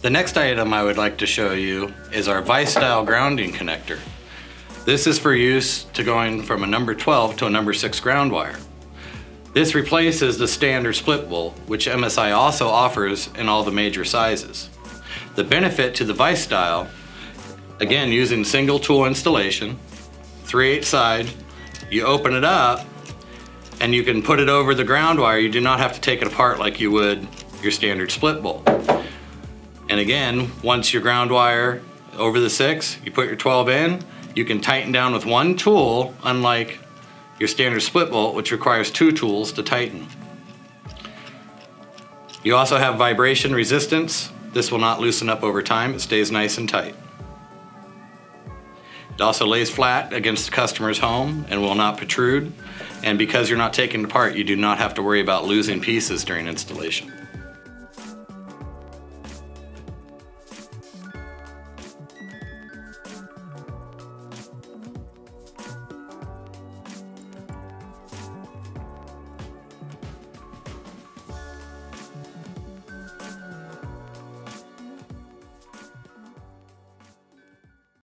The next item I would like to show you is our vise style grounding connector. This is for use to going from a number 12 to a number 6 ground wire. This replaces the standard split bolt, which MSI also offers in all the major sizes. The benefit to the vise style, again using single tool installation, 3/8 side, you open it up and you can put it over the ground wire. You do not have to take it apart like you would your standard split bolt. And again, once your ground wire over the 6, you put your 12 in, you can tighten down with one tool, unlike your standard split bolt, which requires 2 tools to tighten. You also have vibration resistance. This will not loosen up over time. It stays nice and tight. It also lays flat against the customer's home and will not protrude. And because you're not taking it apart, you do not have to worry about losing pieces during installation.